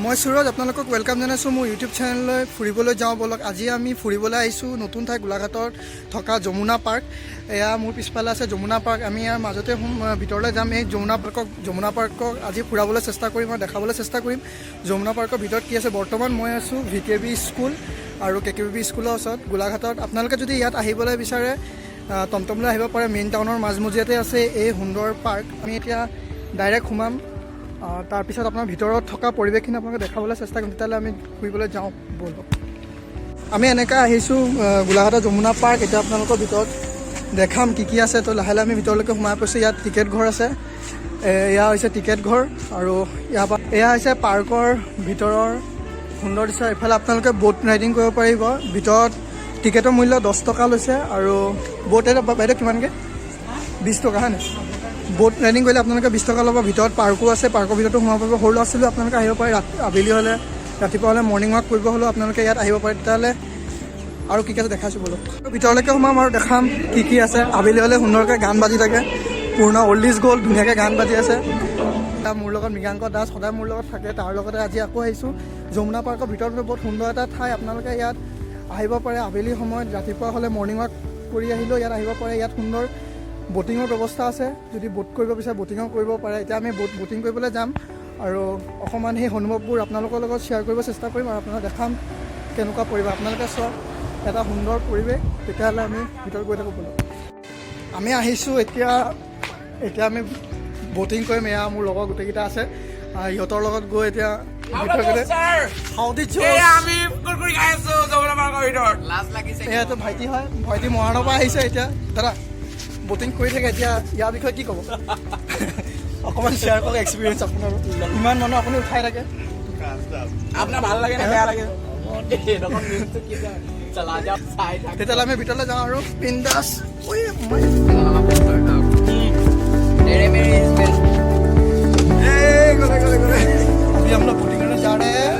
মই সুৰজ আপোনালোকক ওয়েলকাম জনাইছোঁ মোৰ ইউটিউব চেনেললৈ ফুৰিবলৈ যাওঁ বলক। আজি আমি ফুৰিবলৈ আহিছোঁ নতুন ঠাই গোলাঘাটত থকা যমুনা পাৰ্ক। এয়া মোৰ পিছফালে আছে যমুনা পাৰ্ক। আমি ইয়াৰ মাজতে ভিতৰলৈ যাম। এই যমুনা পাৰ্কক আজি ফুৰাবলৈ চেষ্টা কৰিম আৰু দেখাবলৈ চেষ্টা কৰিম যমুনা পাৰ্কৰ ভিতৰত কি আছে। বৰ্তমান মই আছোঁ VKB স্কুল আৰু KkBB স্কুলৰ ওচৰত গোলাঘাটত। আপোনালোকে যদি ইয়াত আহিবলৈ বিচাৰে টমটমলৈ আহিব পাৰে। মেইন টাউনৰ মাজমজিয়াতে আছে এই সুন্দৰ পাৰ্ক। আমি এতিয়া ডাইৰেক্ট সোমাম। তাৰপিছত আপোনাৰ ভিতৰত থকা পৰিৱেশখিনি আপোনালোকে দেখাবলৈ চেষ্টা কৰিম। তেতিয়াহ'লে আমি ফুৰিবলৈ যাওঁ ব'লক। আমি এনেকৈ আহিছোঁ গোলাঘাটৰ যমুনা পাৰ্ক। এতিয়া আপোনালোকৰ ভিতৰত দেখাম কি কি আছে। তো লাহে লাহে আমি ভিতৰলৈকে সোমাই পৰিছোঁ। ইয়াত টিকেট ঘৰ আছে। এয়া হৈছে টিকেট ঘৰ আৰু ইয়াৰ পৰা এয়া হৈছে পাৰ্কৰ ভিতৰৰ সুন্দৰ দৃশ্য। এইফালে আপোনালোকে ব'ট ৰাইডিং কৰিব পাৰিব। ভিতৰত টিকেটৰ মূল্য 10 টকা লৈছে আৰু ব'ট এটা বাইদেউ কিমানকৈ? 20 টকা হয়নে? ব'ট ৰাইডিং কৰিলে আপোনালোকে 20 টকা ল'ব। ভিতৰত পাৰ্কো আছে। পাৰ্কৰ ভিতৰতো সোমাব পাৰিব। সৰু ল'ৰা ছোৱালীও আপোনালোকে আহিব পাৰে। আবেলি হ'লে ৰাতিপুৱা হ'লে মৰ্ণিং ৱাক কৰিব হ'লেও আপোনালোকে ইয়াত আহিব পাৰে। তেতিয়াহ'লে আৰু কি কি আছে দেখাইছোঁ ব'লক। ভিতৰলৈকে সোমাম আৰু দেখাম কি কি আছে। আবেলি হ'লে সুন্দৰকৈ গান বাজি থাকে। পুৰণা অল্ড ইজ গ'ল্ড ধুনীয়াকৈ গান বাজি আছে। মোৰ লগত মৃগাংক দাস সদায় মোৰ লগত থাকে। তাৰ লগতে আজি আকৌ আহিছোঁ যমুনা পাৰ্কৰ ভিতৰত। বহুত সুন্দৰ এটা ঠাই। আপোনালোকে ইয়াত আহিব পাৰে আবেলি সময়ত। ৰাতিপুৱা হ'লে মৰ্ণিং ৱাক কৰি আহিলেও ইয়াত আহিব পাৰে। ইয়াত সুন্দৰ ব'টিঙৰ ব্যৱস্থা আছে। যদি ব'ট কৰিব বিচাৰে ব'টিঙো কৰিব পাৰে। এতিয়া আমি ব'টিং কৰিবলৈ যাম আৰু অকণমান সেই অনুভৱবোৰ আপোনালোকৰ লগত শ্বেয়াৰ কৰিব চেষ্টা কৰিম আৰু আপোনালোকক দেখাম কেনেকুৱা পৰিৱেশ। আপোনালোকে চোৱা এটা সুন্দৰ পৰিৱেশ। তেতিয়াহ'লে আমি ভিতৰত গৈ থাকোঁ ব'লক। আমি আহিছোঁ এতিয়া আমি ব'টিং কৰিম। এয়া মোৰ লগৰ গোটেইকেইটা আছে। সিহঁতৰ লগত গৈ এতিয়া এয়াতো ভাইটি হয়। ভাইটি মৰাণৰ পৰা আহিছে। এতিয়া দাদা ব'টিং কৰি থাকে। এতিয়া ইয়াৰ বিষয়ে কি ক'ব? অকণমান শ্বেয়াৰ কৰক এক্সপিৰিয়েঞ্চ আপোনাৰ। ইমান মানুহ আপুনি উঠাই থাকে, আপোনাৰ ভাল লাগে নে বেয়া লাগে? তেতিয়াহ'লে আমি ভিতৰলৈ যাওঁ আৰু বিন্দাছ। अभी हम लोग बोटिंग करने जा रहे हैं।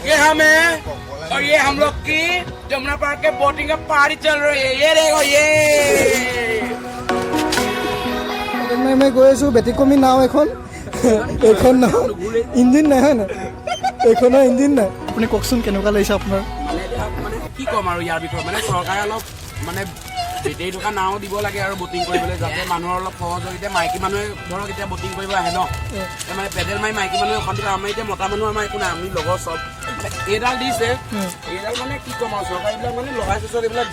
ये हमें और ये हम लोग की जमुना पार्क के बोटिंग का पार्टी चल रही है। ये देखो ये मैं गई आছো বেটিকমি নাও এখন। এইখন নাও ইঞ্জিন নাই হয় না? এইখনৰ ইঞ্জিন নাই। আপুনি কওকচোন কেনেকুৱা লাগিছে আপোনাৰ? মানে কি ক'ম আৰু ইয়াৰ বিষয়ে মানে চৰকাৰে অলপ মানে বেটেৰী থকা নাও দিব লাগে আৰু ব'টিং কৰিবলৈ, যাতে মানুহৰ অলপ সহযোগিতা। মাইকী মানুহে ধৰক এতিয়া ব'টিং কৰিব আহে ন, মানে পেডেল মাৰি মাইকী মানুহে অশান্তি পায়। আমাৰ এতিয়া মতা মানুহ আমাৰ একো নাই, আমি লগৰ চব। এইডাল দিছে, এইডাল মানে কি ক'ম আৰু চৰকাৰী বিলাক মানে লগাইছে চব এইবিলাক।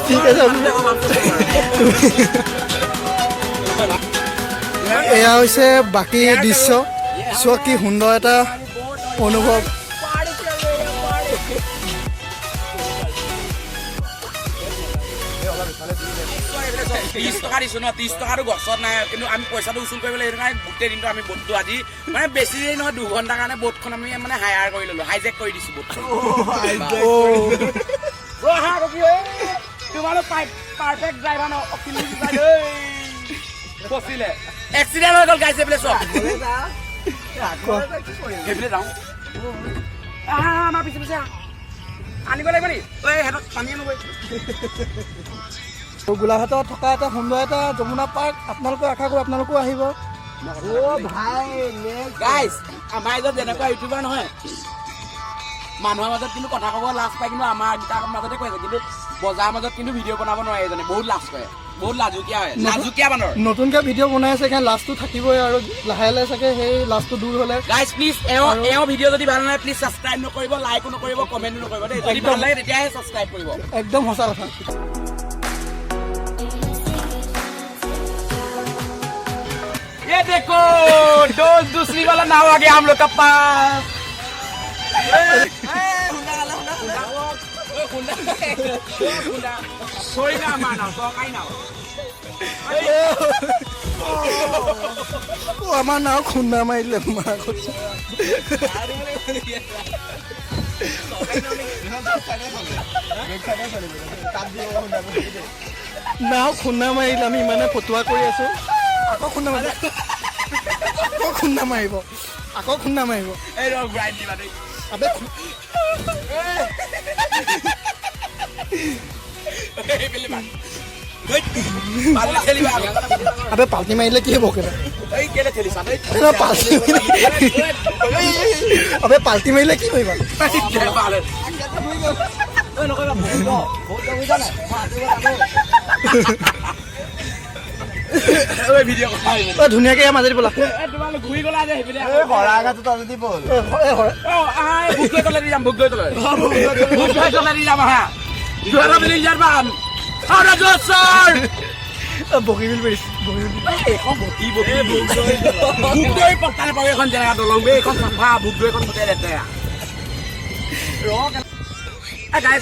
ঠিক আছে। এয়া হৈছে বাকী দৃশ্য। চোৱা কি সুন্দৰ এটা অনুভৱ। 30 টকা দিছো ন, 30 টকাটো গছত নাই, কিন্তু আমি পইচাটো উচুল কৰিবলৈ সেইটো কাৰণে গোটেই দিনটো আমি ব'টটো আজি মানে বেছি দেৰি নহয় 2 ঘণ্টাৰ কাৰণে ব'টখন আমি মানে হায়াৰ কৰি ল'লো, হাইজেক কৰি দিছো ব'টখন। তোমালোক পাৰফেক্ট ড্ৰাইভাৰ ন, ফচিলে এক্সিডেণ্ট হৈ গ'ল গাইছে বোলে। চোৱা সেইফালে যাওঁ। আমাৰ পিছে পিছে আনিব লাগিব নি? সিহঁতক পানী আনিবই। গোলাঘাটত থকা এটা সুন্দৰ এটা যমুনা পাৰ্ক। আপোনালোকে আশা কৰোঁ আপোনালোকো আহিব। গাইজ আমাৰ এজন যেনেকুৱা ইউটিউবাৰ নহয়, মানুহৰ মাজত কিন্তু কথা ক'ব লাজ পায়, কিন্তু আমাৰ দুটাৰ মাজতে কৈছে। কিন্তু বজাৰৰ মাজত কিন্তু ভিডিঅ' বনাব নোৱাৰে এজনে, বহুত লাজ কৰে, বহুত লাজুকীয়া হয়, লাজুকীয়া মানুহৰ। নতুনকৈ ভিডিঅ' বনাই আছে কাৰণ লাজটো থাকিবই আৰু লাহে লাহে চাগে সেই লাজটো দূৰ হ'লে। গাইজ প্লিজ এওঁ ভিডিঅ' যদি ভাল লাগে প্লিজ ছাবস্ক্ৰাইব নকৰিব, লাইকো নকৰিব, কমেণ্টো নকৰিব দেই। যদি ভাল লাগে তেতিয়াহে ছাবস্ক্ৰাইব কৰিব। একদম সঁচা কথা। ये देखो दोस्त दूसरी वाला नाव आ गया हम लोग का पास। सोई ना माना सो काई नाव আমাৰ নাও খুন্দা মাৰিলে নাও খুন্দা মাৰিলে। আমি ইমানে ফটুৱা কৰি আছো। আকৌ খুন্দা মাৰিব, আকৌ খুন্দা মাৰিব, আকৌ খুন্দা মাৰিব। আবে আবে পাল্টি মাৰিলে কি হ'ব কেনে আবে পাল্টি মাৰিলে কি কৰিবা ধুনীয়াকে মাজে বোলা বগীবিল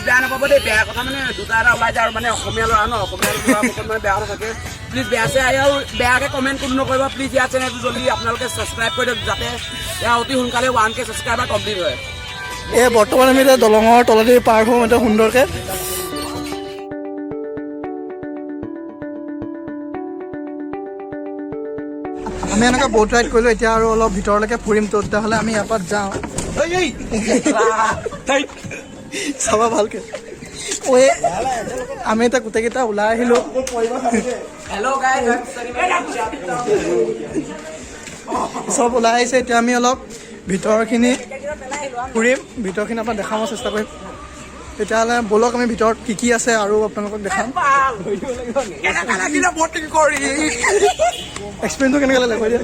বেয়া নাপাব দেই বেয়া কথা মানে দুটা এটা ওলাই যায় আৰু মানে অসমীয়া ল'ৰা ন অসমীয়া ল'ৰা মানে বেয়া কথা থাকে প্লিজ বেয়া আছে আৰু বেয়াকৈ কমেণ্ট কোনো নকৰিব প্লিজ ইয়াৰ চেনেলটো জল্দি আপোনালোকে ছাবস্ক্ৰাইব কৰি দিয়ক যাতে এয়া অতি সোনকালে 1K ছাবস্ক্ৰাইবাৰ কমপ্লিট হয় এই বৰ্তমান আমি এতিয়া দলঙৰ তলেদি পাৰ হওঁ এতিয়া সুন্দৰকৈ আমি এনেকৈ ব'ট ৰাইড কৰিলোঁ এতিয়া আৰু অলপ ভিতৰলৈকে ফুৰিম তো তেতিয়াহ'লে আমি ইয়াৰ পৰা যাওঁ চাবা ভালকৈ ঐ আমি এতিয়া গোটেইকেইটা ওলাই আহিলোঁ চব ওলাই আহিছে এতিয়া আমি অলপ ভিতৰখিনি ফুৰিম ভিতৰখিনি আপোনাক দেখাব চেষ্টা কৰিম তেতিয়াহ'লে ব'লক আমি ভিতৰত কি আছে আৰু আপোনালোকক দেখাম এক্সপিৰিয়েঞ্চটো কেনেকৈ লাগে কৈ দিয়া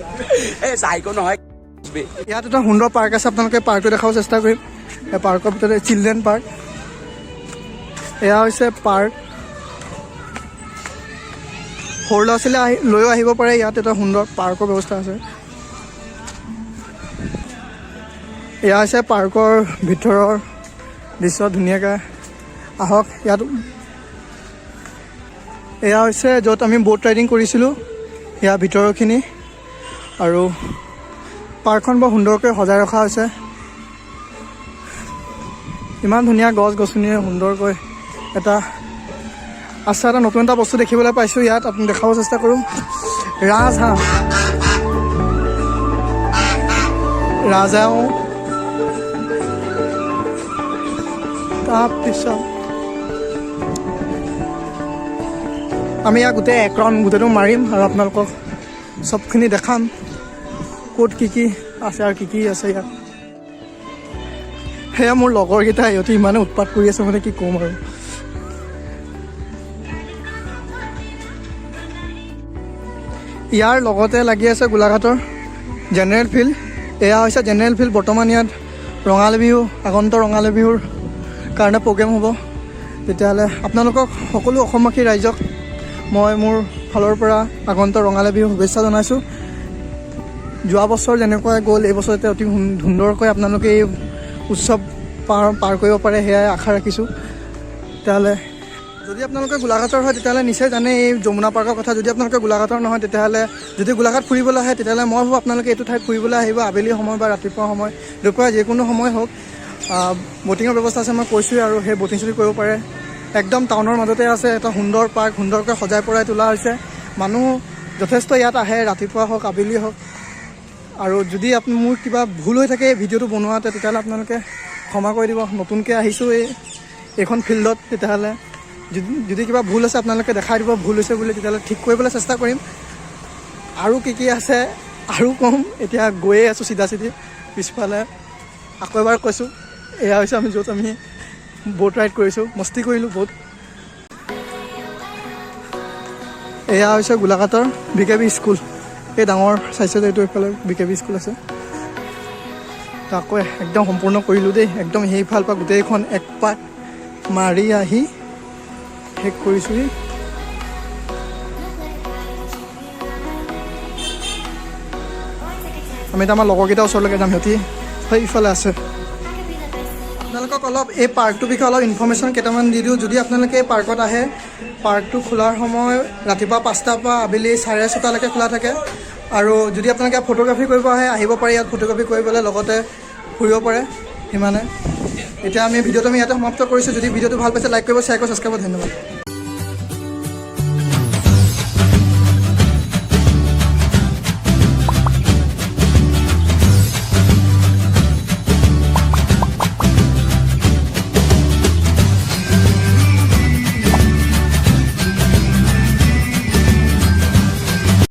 ইয়াত এটা সুন্দৰ পাৰ্ক আছে আপোনালোকে পাৰ্কটো দেখাব চেষ্টা কৰিম এই পাৰ্কৰ ভিতৰত চিলড্ৰেন পাৰ্ক এয়া হৈছে পাৰ্ক সৰু ল'ৰা ছোৱালী লৈও আহিব পাৰে ইয়াত এটা সুন্দৰ পাৰ্কৰ ব্যৱস্থা আছে এয়া হৈছে পাৰ্কৰ ভিতৰৰ দৃশ্য ধুনীয়াকৈ আহক ইয়াত এয়া হৈছে য'ত আমি ব'ট ৰাইডিং কৰিছিলোঁ ইয়াৰ ভিতৰৰখিনি আৰু পাৰ্কখন বৰ সুন্দৰকৈ সজাই ৰখা হৈছে ইমান ধুনীয়া গছ গছনিৰে সুন্দৰকৈ এটা আছে এটা নতুন এটা বস্তু দেখিবলৈ পাইছোঁ ইয়াত আপুনি দেখাব চেষ্টা কৰোঁ ৰাজহাঁহ তাৰপিছত আমি ইয়াত গোটেই এক ৰাউণ্ড গোটেইটো মাৰিম আৰু আপোনালোকক চবখিনি দেখাম ক'ত কি আছে আৰু কি আছে ইয়াত সেয়া মোৰ লগৰকেইটা সিহঁতে ইমানে উৎপাত কৰি আছে মানে কি ক'ম আৰু ইয়াৰ লগতে লাগি আছে গোলাঘাটৰ জেনেৰেল ফিল্ড এয়া হৈছে জেনেৰেল ফিল্ড বৰ্তমান ইয়াত ৰঙালী বিহু আগন্ত ৰঙালী বিহুৰ কাৰণে প্ৰগ্ৰেম হ'ব তেতিয়াহ'লে আপোনালোকক সকলো অসমবাসী ৰাইজক মই মোৰ ফালৰ পৰা আগন্ত ৰঙালী বিহুৰ শুভেচ্ছা জনাইছোঁ যোৱা বছৰ যেনেকৈ গ'ল এই বছৰতে অতি সুন্দৰকৈ আপোনালোকে এই উৎসৱ পাৰ কৰিব পাৰে সেয়াই আশা ৰাখিছোঁ তেতিয়াহ'লে যদি আপোনালোকে গোলাঘাটৰ হয় তেতিয়াহ'লে নিশ্চয় জানে এই যমুনা পাৰ্কৰ কথা যদি আপোনালোকে গোলাঘাটৰ নহয় তেতিয়াহ'লে যদি গোলাঘাট ফুৰিবলৈ আহে তেতিয়াহ'লে মই ভাবোঁ আপোনালোকে এইটো ঠাইত ফুৰিবলৈ আহিব আবেলি সময় বা ৰাতিপুৱা সময় দুপৰীয়া যিকোনো সময় হওক ব'টিঙৰ ব্যৱস্থা আছে মই কৈছোঁৱেই আৰু সেই ব'টিং চটিং কৰিব পাৰে একদম টাউনৰ মাজতে আছে এটা সুন্দৰ পাৰ্ক সুন্দৰকৈ সজাই পৰাই তোলা হৈছে মানুহ যথেষ্ট ইয়াত আহে ৰাতিপুৱা হওক আবেলি হওক আৰু যদি মোৰ কিবা ভুল হৈ থাকে এই ভিডিঅ'টো বনোৱাতে তেতিয়াহ'লে আপোনালোকে ক্ষমা কৰি দিব নতুনকৈ আহিছোঁ এইখন ফিল্ডত তেতিয়াহ'লে যদি কিবা ভুল আছে আপোনালোকে দেখাই দিব ভুল হৈছে বুলি তেতিয়াহ'লে ঠিক কৰিবলৈ চেষ্টা কৰিম আৰু কি আছে আৰু ক'ম এতিয়া গৈয়ে আছোঁ চিধা পিছফালে আকৌ এবাৰ কৈছোঁ এয়া হৈছে আমি য'ত আমি ব'ট ৰাইড কৰিছোঁ মস্তি কৰিলোঁ বহুত এয়া হৈছে গোলাঘাটৰ KkBB স্কুল এই ডাঙৰ চাইছে এইটো এইফালে KkBB স্কুল আছে তাকো একদম সম্পূৰ্ণ কৰিলোঁ দেই একদম সেইফালৰ পৰা গোটেইখন এক পাক মাৰি আহি শেষ কৰিছোঁহি আমি এতিয়া আমাৰ লগৰকেইটাৰ ওচৰলৈকে যাম সিহঁতি সেইফালে আছে আপোনালোকক অলপ এই পাৰ্কটোৰ বিষয়ে অলপ ইনফৰ্মেশ্যন কেইটামান দি দিওঁ যদি আপোনালোকে এই পাৰ্কত আহে পাৰ্কটো খোলাৰ সময় ৰাতিপুৱা 5টাৰ পৰা আবেলি 6:30লৈকে খোলা থাকে আৰু যদি আপোনালোকে ফটোগ্ৰাফী কৰিব আহে আহিব পাৰে ইয়াত ফটোগ্ৰাফী কৰিবলৈ লগতে ফুৰিব পাৰে সিমানে এতিয়া আমি ভিডিঅ'টো ইয়াতে সমাপ্ত কৰিছোঁ যদি ভিডিঅ'টো ভাল পাইছে লাইক কৰিব শ্বেয়াৰ কৰিব ছাবস্ক্ৰাইব কৰিব ধন্যবাদ